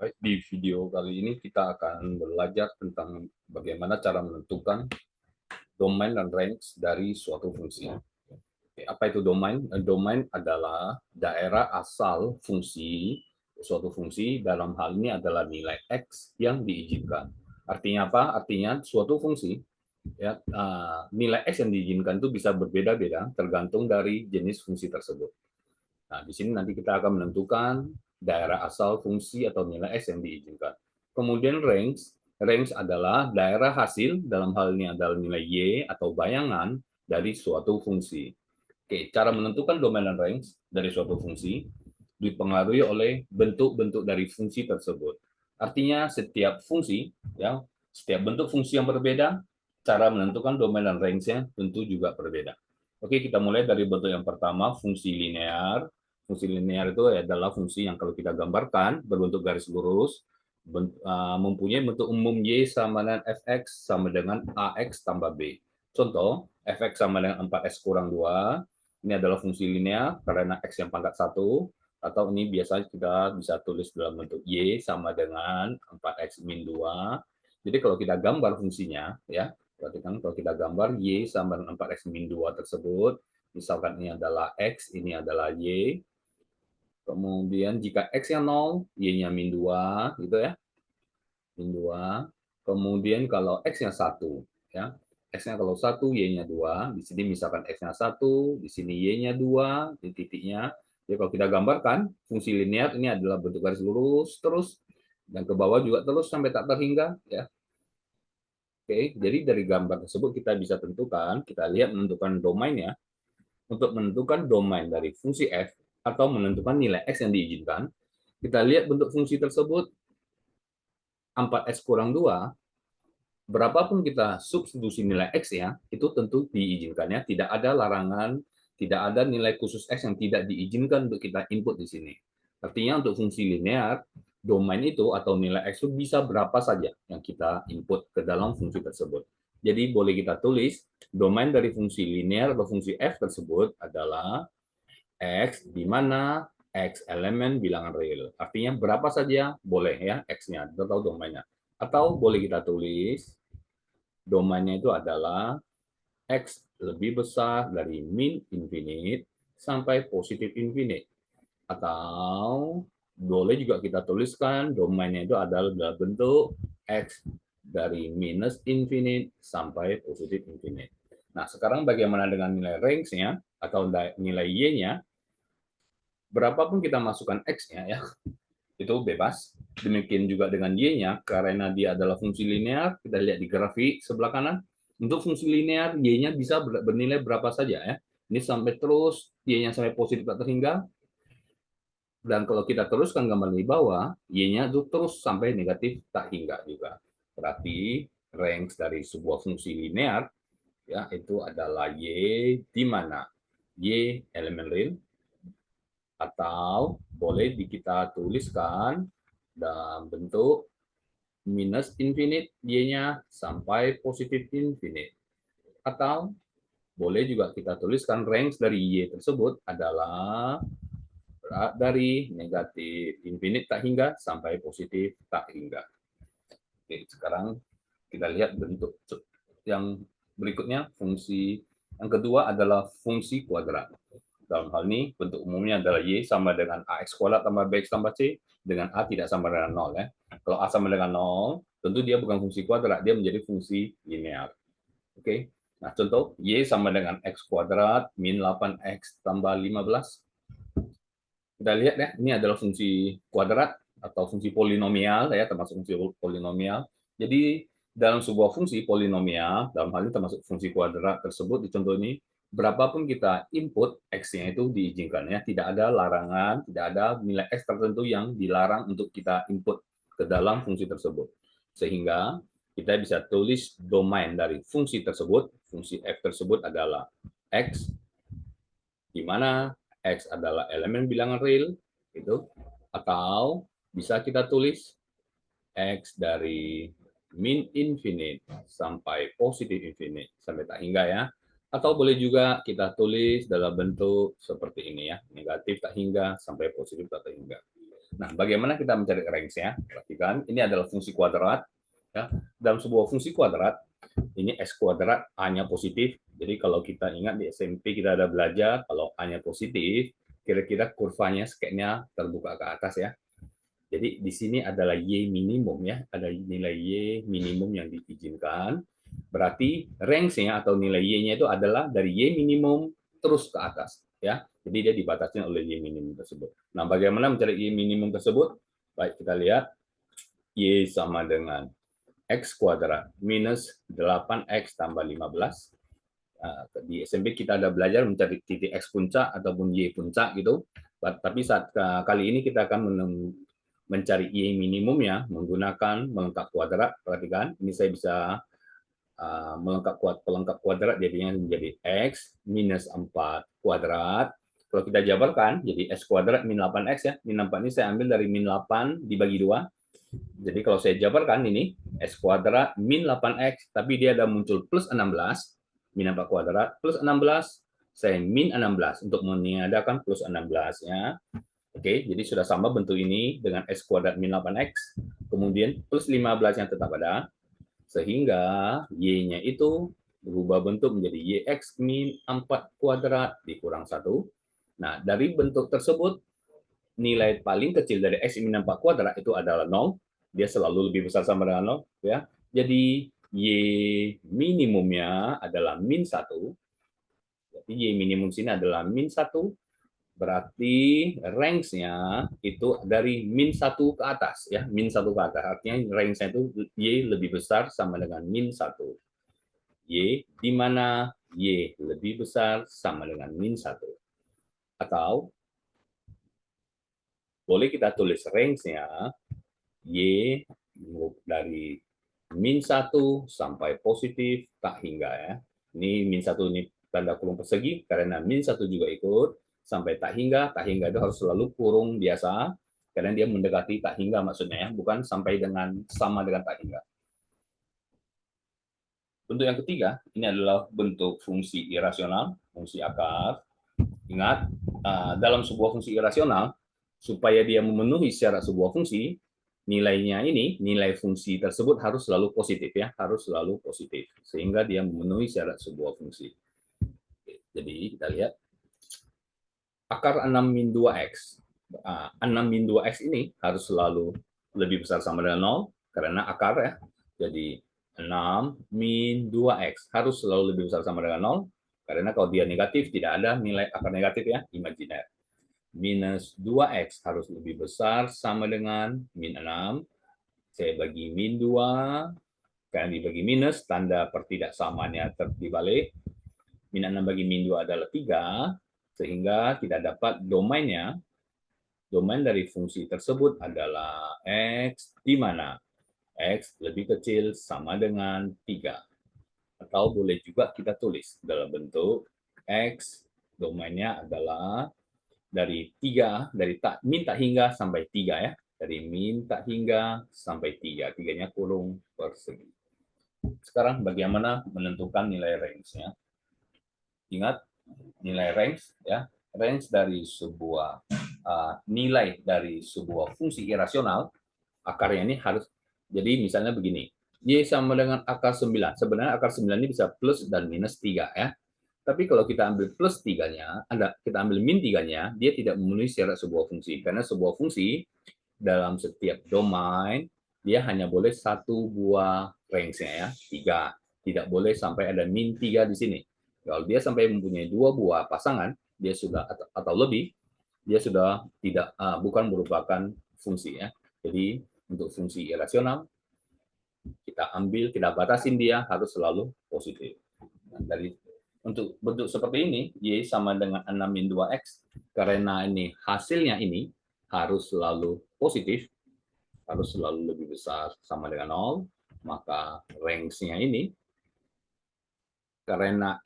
Baik, di video kali ini kita akan belajar tentang bagaimana cara menentukan domain dan range dari suatu fungsi. Oke, apa itu domain? Domain adalah daerah asal fungsi, suatu fungsi dalam hal ini adalah nilai X yang diizinkan. Artinya apa? Artinya suatu fungsi, ya, nilai X yang diizinkan itu bisa berbeda-beda tergantung dari jenis fungsi tersebut. Nah, di sini nanti kita akan menentukan daerah asal fungsi atau nilai X yang diizinkan. Kemudian range, range adalah daerah hasil, dalam hal ini adalah nilai Y atau bayangan dari suatu fungsi. Oke, cara menentukan domain dan range dari suatu fungsi dipengaruhi oleh bentuk-bentuk dari fungsi tersebut. Artinya setiap fungsi, ya, setiap bentuk fungsi yang berbeda, cara menentukan domain dan range-nya tentu juga berbeda. Oke, kita mulai dari bentuk yang pertama, fungsi linear. Fungsi linear itu adalah fungsi yang kalau kita gambarkan berbentuk garis lurus, mempunyai bentuk umum Y sama dengan Fx sama dengan Ax tambah B. Contoh, Fx sama dengan 4x kurang 2, ini adalah fungsi linear karena X yang pangkat 1, atau ini biasa kita bisa tulis dalam bentuk Y sama dengan 4x min 2. Jadi kalau kita gambar fungsinya, ya, perhatikan kalau kita gambar Y sama dengan 4x min 2 tersebut, misalkan ini adalah X, ini adalah Y, kemudian jika X-nya 0, Y-nya min 2, gitu ya, min 2. Kemudian kalau X-nya 1, ya, X-nya kalau 1, Y-nya 2, di sini misalkan X-nya 1, di sini Y-nya 2, di titiknya. Jadi kalau kita gambarkan, fungsi linear ini adalah bentuk garis lurus, terus, dan ke bawah juga terus sampai tak terhingga. Ya. Oke, jadi dari gambar tersebut kita bisa tentukan, kita lihat menentukan domainnya. Untuk menentukan domain dari fungsi F, atau menentukan nilai X yang diizinkan, kita lihat bentuk fungsi tersebut, 4x kurang 2, berapapun kita substitusi nilai X ya, itu tentu diizinkannya, tidak ada larangan, tidak ada nilai khusus X yang tidak diizinkan untuk kita input di sini. Artinya untuk fungsi linear, domain itu atau nilai X itu bisa berapa saja yang kita input ke dalam fungsi tersebut. Jadi boleh kita tulis, domain dari fungsi linear atau fungsi F tersebut adalah X, di mana X elemen bilangan real. Artinya berapa saja boleh ya X-nya, kita tahu domainnya. Atau boleh kita tulis, domainnya itu adalah X lebih besar dari min infinite sampai positif infinite. Atau boleh juga kita tuliskan domainnya itu adalah dalam bentuk X dari minus infinite sampai positif infinite. Nah, sekarang bagaimana dengan nilai range-nya atau nilai Y-nya? Berapapun kita masukkan X-nya ya, itu bebas. Demikian juga dengan Y-nya, karena dia adalah fungsi linear, kita lihat di grafik sebelah kanan. Untuk fungsi linear, Y-nya bisa bernilai berapa saja ya. Ini sampai terus, Y-nya sampai positif tak terhingga. Dan kalau kita teruskan gambar di bawah, Y-nya itu terus sampai negatif tak hingga juga. Berarti range dari sebuah fungsi linear ya itu adalah Y, di mana Y elemen real, atau boleh kita tuliskan dalam bentuk minus infinite Y-nya sampai positif infinite. Atau boleh juga kita tuliskan range dari Y tersebut adalah dari negatif infinite tak hingga sampai positif tak hingga. Oke, sekarang kita lihat bentuk yang berikutnya, fungsi yang kedua adalah fungsi kuadrat. Dalam hal ini, bentuk umumnya adalah Y sama dengan AX kuadrat tambah BX tambah C, dengan A tidak sama dengan 0. Ya. Kalau A sama dengan 0, tentu dia bukan fungsi kuadrat, dia menjadi fungsi linear. Oke, nah contoh, Y sama dengan X kuadrat min 8X tambah 15. Kita lihat ya, ini adalah fungsi kuadrat atau fungsi polinomial, ya termasuk fungsi polinomial. Jadi dalam sebuah fungsi polinomial, dalam hal ini termasuk fungsi kuadrat tersebut, di contoh ini, berapapun kita input X-nya itu diizinkan, ya. Tidak ada larangan, tidak ada nilai X tertentu yang dilarang untuk kita input ke dalam fungsi tersebut. Sehingga kita bisa tulis domain dari fungsi tersebut, fungsi F tersebut adalah X, di mana X adalah elemen bilangan real, itu, atau bisa kita tulis X dari min infinite sampai positif infinite, sampai tak hingga ya. Atau boleh juga kita tulis dalam bentuk seperti ini ya, negatif tak hingga sampai positif tak hingga. Nah, bagaimana kita mencari range-nya? Perhatikan, ini adalah fungsi kuadrat. Ya. Dalam sebuah fungsi kuadrat, ini x kuadrat A-nya positif. Jadi kalau kita ingat di SMP kita ada belajar, kalau A-nya positif, kira-kira kurvanya sketnya terbuka ke atas ya. Jadi di sini adalah Y minimum ya, ada nilai Y minimum yang diizinkan. Berarti range-nya atau nilai Y-nya itu adalah dari Y minimum terus ke atas ya. Jadi dia dibatasi oleh Y minimum tersebut. Nah, bagaimana mencari Y minimum tersebut? Baik, kita lihat Y sama dengan X kuadrat minus 8X tambah 15. Di SMP kita ada belajar mencari titik X puncak ataupun Y puncak gitu. Tapi saat kali ini kita akan mencari Y minimumnya menggunakan melengkap kuadrat. Perhatikan, ini saya bisa pelengkap kuadrat jadinya menjadi X minus 4 kuadrat. Kalau kita jabarkan, jadi X kuadrat min 8X ya. Min 8 ini saya ambil dari min 8 dibagi 2. Jadi kalau saya jabarkan ini, X kuadrat min 8X, tapi dia ada muncul plus 16, min 4 kuadrat, plus 16, saya min 16 untuk meniadakan plus 16-nya. Oke, jadi sudah sama bentuk ini dengan X kuadrat min 8X, kemudian plus 15 yang tetap ada, sehingga Y-nya itu berubah bentuk menjadi YX min 4 kuadrat dikurang 1. Nah, dari bentuk tersebut, nilai paling kecil dari X min 4 kuadrat itu adalah 0. Dia selalu lebih besar sama dengan 0. Ya. Jadi, Y minimumnya adalah min 1. Jadi, Y minimum sini adalah min 1. Berarti range-nya itu dari min 1 ke atas. Ya, min 1 ke atas. Artinya range-nya itu Y lebih besar sama dengan min 1. Y, di mana Y lebih besar sama dengan min 1. Atau, boleh kita tulis range-nya Y dari min 1 sampai positif tak hingga ya. Ini min 1 ini tanda kurung persegi karena min 1 juga ikut sampai tak hingga itu harus selalu kurung biasa karena dia mendekati tak hingga maksudnya ya, bukan sampai dengan sama dengan tak hingga. Bentuk yang ketiga, ini adalah bentuk fungsi irasional, fungsi akar. Ingat, dalam sebuah fungsi irasional, supaya dia memenuhi syarat sebuah fungsi, nilainya ini, nilai fungsi tersebut harus selalu positif ya, harus selalu positif sehingga dia memenuhi syarat sebuah fungsi. Jadi kita lihat akar 6 min 2x. 6 min 2x ini harus selalu lebih besar sama dengan 0 karena akar ya. Jadi 6 min 2x harus selalu lebih besar sama dengan 0 karena kalau dia negatif tidak ada nilai akar negatif ya, imajiner. Minus 2x harus lebih besar sama dengan min 6. Saya bagi min 2, karena dibagi minus, tanda pertidaksamanya dibalik. Min 6 bagi min 2 adalah 3, sehingga kita dapat domainnya. Domain dari fungsi tersebut adalah X, di mana X lebih kecil sama dengan 3. Atau boleh juga kita tulis dalam bentuk X, domainnya adalah dari 3, dari min tak hingga sampai 3 ya. Dari min tak hingga sampai 3. 3-nya kurung persegi. Sekarang bagaimana menentukan nilai range-nya? Ingat, nilai range ya. Range dari sebuah nilai dari sebuah fungsi irasional, akarnya ini harus, jadi misalnya begini, Y sama dengan akar 9. Sebenarnya akar 9 ini bisa plus dan minus 3 ya. Tapi kalau kita ambil plus 3-nya, kita ambil min 3-nya, dia tidak memenuhi syarat sebuah fungsi. Karena sebuah fungsi dalam setiap domain, dia hanya boleh satu buah range-nya ya, 3. Tidak boleh sampai ada min 3 di sini. Kalau dia sampai mempunyai 2 buah pasangan, dia sudah atau lebih, dia sudah tidak bukan merupakan fungsi ya. Jadi untuk fungsi irasional kita batasin dia harus selalu positif. Nah, dari untuk bentuk seperti ini, Y sama dengan 6 min 2X, karena ini hasilnya ini harus selalu positif, harus selalu lebih besar sama dengan 0, maka range-nya ini, karena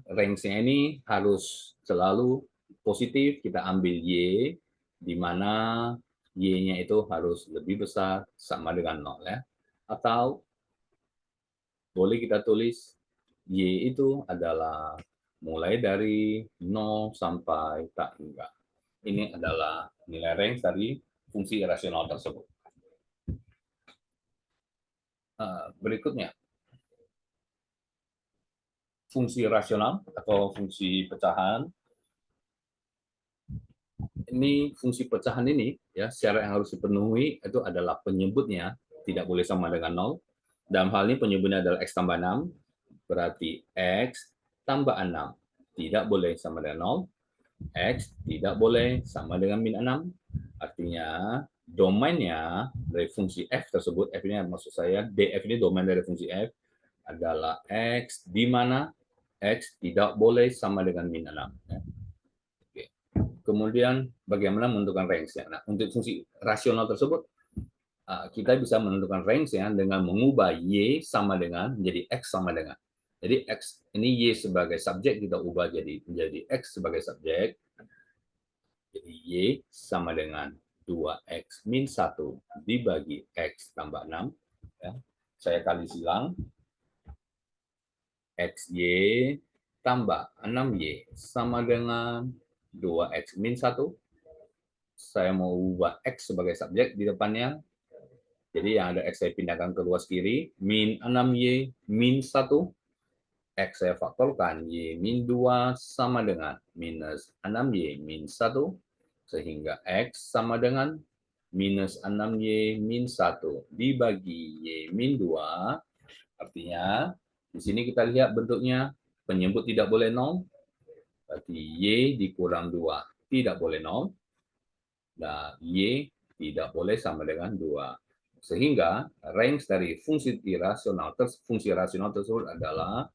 range-nya ini harus selalu positif, kita ambil Y, di mana Y-nya itu harus lebih besar sama dengan 0 ya. Atau boleh kita tulis Y itu adalah mulai dari 0 sampai tak hingga. Ini adalah nilai range dari fungsi irasional tersebut. Berikutnya, fungsi rasional atau fungsi pecahan. Ini fungsi pecahan ini ya syarat yang harus dipenuhi itu adalah penyebutnya tidak boleh sama dengan 0. Dalam hal ini penyebutnya adalah x tambah 6, berarti x tambah 6 tidak boleh sama dengan 0, x tidak boleh sama dengan min 6. Artinya domainnya dari fungsi f tersebut, f ini maksud saya df ini domain dari fungsi f adalah x di mana x tidak boleh sama dengan min 6. Oke. Kemudian bagaimana menentukan range-nya? Nah, untuk fungsi rasional tersebut kita bisa menentukan range-nya dengan mengubah y sama dengan menjadi x sama dengan. Jadi x ini y sebagai subjek kita ubah jadi menjadi x sebagai subjek. Jadi y sama dengan 2x min 1 dibagi x tambah 6. Ya. Saya kali silang. XY tambah 6Y sama dengan 2X min 1. Saya mau ubah X sebagai subjek di depannya. Jadi yang ada X saya pindahkan ke luas kiri. Min 6Y min 1. X saya faktorkan. Y min 2 sama dengan minus 6Y min 1. Sehingga X sama dengan minus 6Y min 1 dibagi Y min 2. Artinya di sini kita lihat bentuknya penyebut tidak boleh 0, berarti Y dikurang 2 tidak boleh 0, dan Y tidak boleh sama dengan 2. Sehingga range dari fungsi rasional tersebut adalah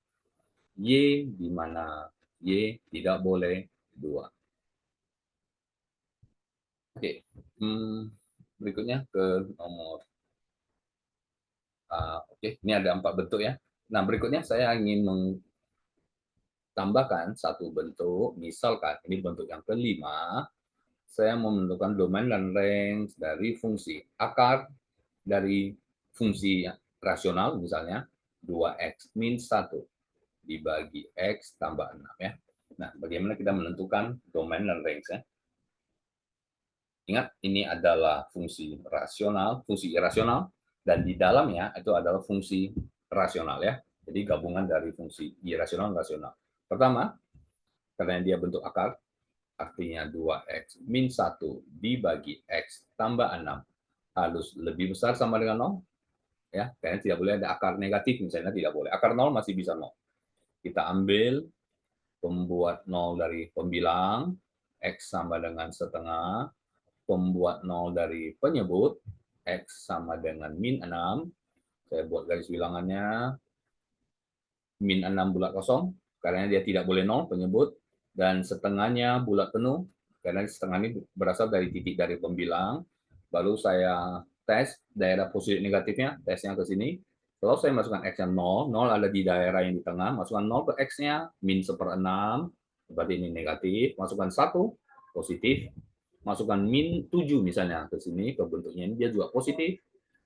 Y di mana Y tidak boleh 2. Oke, berikutnya ke nomor. Oke, ini ada 4 bentuk ya. Nah, berikutnya saya ingin tambahkan satu bentuk, misalkan ini bentuk yang kelima, saya mau menentukan domain dan range dari fungsi akar dari fungsi rasional, misalnya 2x min 1 dibagi x tambah 6 ya. Nah, bagaimana kita menentukan domain dan range ya? Ingat, ini adalah fungsi rasional, fungsi irasional, dan di dalamnya itu adalah fungsi rasional ya. Jadi gabungan dari fungsi irasional dan rasional. Pertama, karena dia bentuk akar, artinya 2x min 1 dibagi x tambah 6 harus lebih besar sama dengan 0. Ya, karena tidak boleh ada akar negatif, misalnya tidak boleh. Akar 0 masih bisa 0. Kita ambil pembuat 0 dari pembilang, x sama dengan setengah, pembuat 0 dari penyebut, x sama dengan min 6. Saya buat garis bilangannya, min 6 bulat kosong, karena dia tidak boleh 0 penyebut, dan setengahnya bulat penuh, karena setengah ini berasal dari titik dari pembilang. Baru saya tes daerah positif negatifnya, tesnya ke sini. Kalau saya masukkan x-nya 0, 0 ada di daerah yang di tengah, masukkan 0 ke x-nya, min 1/6, berarti ini negatif, masukkan 1, positif, masukkan min 7 misalnya ke sini, ke bentuknya ini dia juga positif,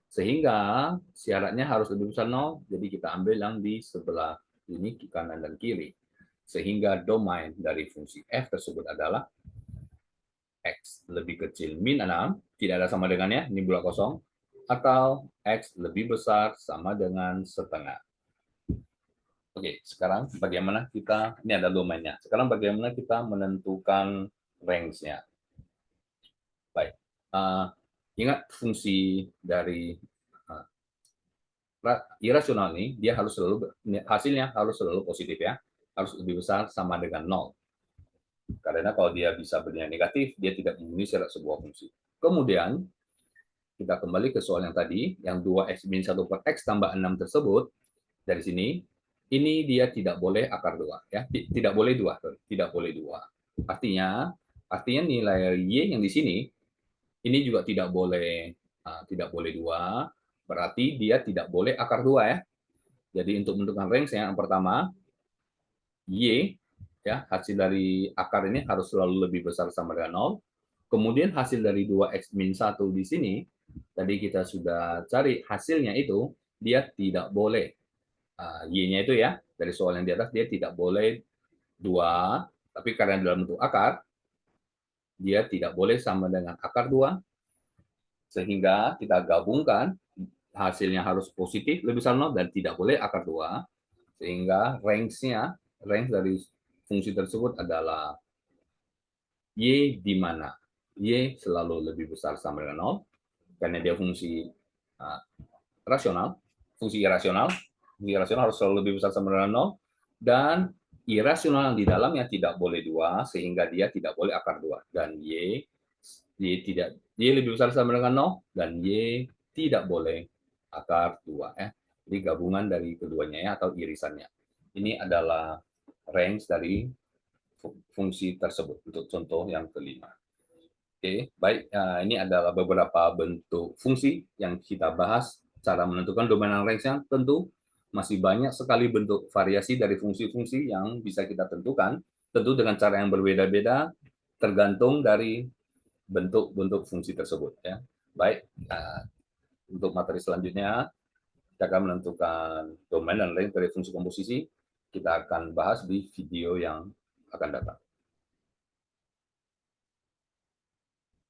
sehingga syaratnya harus lebih besar 0, jadi kita ambil yang di sebelah ini, kanan dan kiri. Sehingga domain dari fungsi f tersebut adalah x lebih kecil min 6, tidak ada sama dengannya, ini bulat kosong, atau x lebih besar sama dengan setengah. Oke, sekarang bagaimana kita, ini ada domainnya. Sekarang bagaimana kita menentukan range-nya. Baik, ingat fungsi dari irasional ini, dia harus selalu, hasilnya harus selalu positif ya, harus lebih besar sama dengan 0. Karena kalau dia bisa bernilai negatif, dia tidak memenuhi syarat sebuah fungsi. Kemudian, kita kembali ke soal yang tadi, yang 2x min 1 per x tambah 6 tersebut, dari sini, ini dia tidak boleh akar 2. Ya. Tidak boleh 2. Tidak boleh 2. Artinya nilai y yang di sini, ini juga tidak boleh 2, berarti dia tidak boleh akar 2 ya. Jadi untuk menentukan range yang pertama, y ya, hasil dari akar ini harus selalu lebih besar sama dengan 0. Kemudian hasil dari 2x min 1 di sini, tadi kita sudah cari hasilnya itu, dia tidak boleh, y-nya itu ya, dari soal yang di atas, dia tidak boleh 2, tapi karena dalam bentuk akar, dia tidak boleh sama dengan akar 2, Sehingga kita gabungkan, hasilnya harus positif lebih besar 0 dan tidak boleh akar 2, sehingga range dari fungsi tersebut adalah Y di mana Y selalu lebih besar sama dengan 0, karena dia fungsi uh, rasional, fungsi irasional harus selalu lebih besar sama dengan 0, dan irasional yang di dalamnya tidak boleh 2, sehingga dia tidak boleh akar 2, dan Y lebih besar sama dengan 0, dan Y tidak boleh akar 2. Jadi gabungan dari keduanya ya, atau irisannya. Ini adalah range dari fungsi tersebut untuk contoh yang kelima. Oke, baik. Ini adalah beberapa bentuk fungsi yang kita bahas. Cara menentukan domain dan range-nya tentu masih banyak sekali bentuk variasi dari fungsi-fungsi yang bisa kita tentukan, tentu dengan cara yang berbeda-beda, tergantung dari bentuk-bentuk fungsi tersebut. Ya. Baik, untuk materi selanjutnya, kita akan menentukan domain dan range dari fungsi komposisi. Kita akan bahas di video yang akan datang.